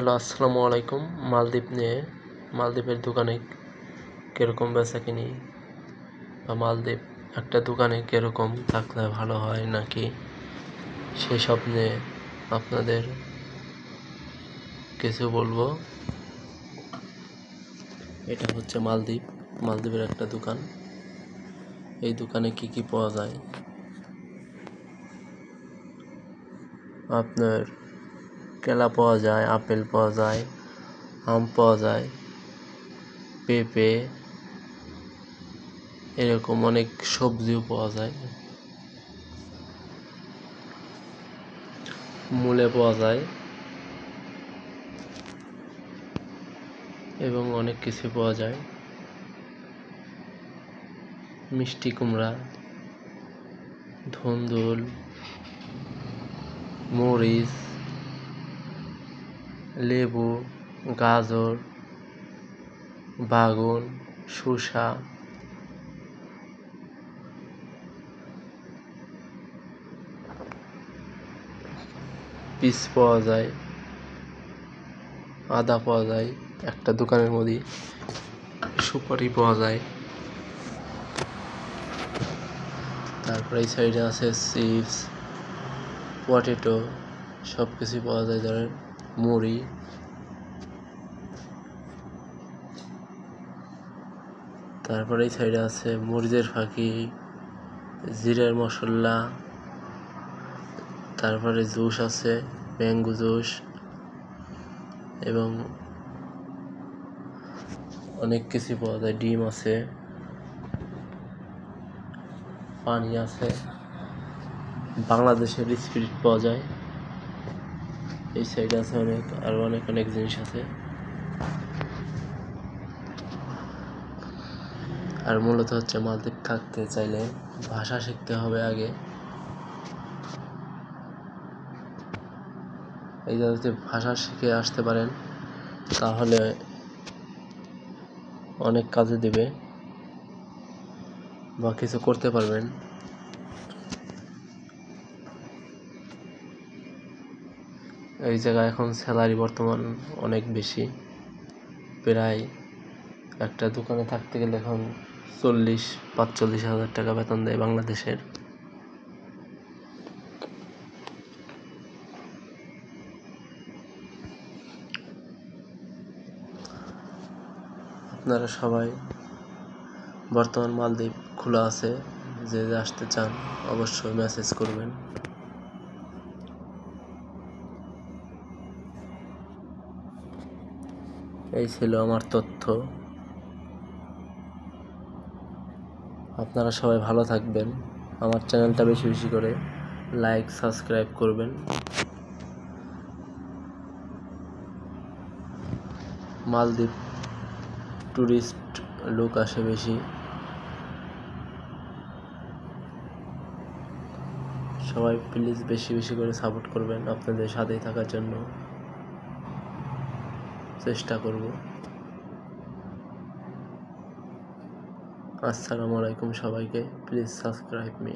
Hello, আসসালামু আলাইকুম। মালদ্বীপ নিয়ে মালদ্বীপের দোকানে কীরকম বেচাকিনি বা মালদ্বীপ একটা দোকানে কীরকম থাকলে ভালো হয় নাকি সেসব নিয়ে আপনাদের কিছু বলবো। এটা হচ্ছে মালদ্বীপের একটা দোকান। এই দোকানে কি কি পাওয়া যায়? আপনার কেলা পাওয়া যায়, আপেল পাওয়া যায়, আম পাওয়া যায়, পেঁপে, এরকম অনেক সবজিও পাওয়া যায়, মূলে পাওয়া যায় এবং অনেক কিছু পাওয়া যায়। মিষ্টি কুমড়া, ধুন্দুল, মরিচ, লেবু, গাজর, বাগুন, শসা, পিস পাওয়া যায়, আদা পাওয়া যায়, একটা দোকানের মধ্যে সুপারি পাওয়া যায়। তারপরে এই সাইডে আছে চিপস, পটেটো, সব কিছু পাওয়া যায়। ধরেন মুড়ি, তারপরে এই সাইডে আছে মরিচের ফাঁকি, জিরার মশলা, তারপরে জুস আছে, ম্যাঙ্গো জুস এবং অনেক কিছু পাওয়া যায়। ডিম আছে, পানি আছে, বাংলাদেশের স্পিরিট পাওয়া যায়। এই সাইডে আছে আরো অনেক জিনিস আছে। আর মূলত হচ্ছে মালদ্বীপ থাকতে চাইলে ভাষা শিখতে হবে আগে। এই যদি ভাষা শিখে আসতে পারেন তাহলে অনেক কাজে দেবে বা কিছু করতে পারবেন। এই জায়গায় এখন স্যালারি বর্তমান অনেক বেশি, প্রায় একটা দোকানে থাকতে গেলে এখন 40-45 হাজার টাকা বেতন দেয় বাংলাদেশের। আপনারা সবাই বর্তমান মালদ্বীপ খোলা আছে, যে আসতে চান অবশ্যই মেসেজ করবেন। এই ছিল আমার তথ্য। আপনারা সবাই ভালো থাকবেন। আমার চ্যানেলটা বেশি বেশি করে লাইক, সাবস্ক্রাইব করবেন। মালদ্বীপ টুরিস্ট লোক আসে বেশি। সবাই প্লিজ বেশি বেশি করে সাপোর্ট করবেন। আপনাদের সাথেই থাকার জন্য চেষ্টা করব। আসসালামু আলাইকুম সবাইকে। Please subscribe me.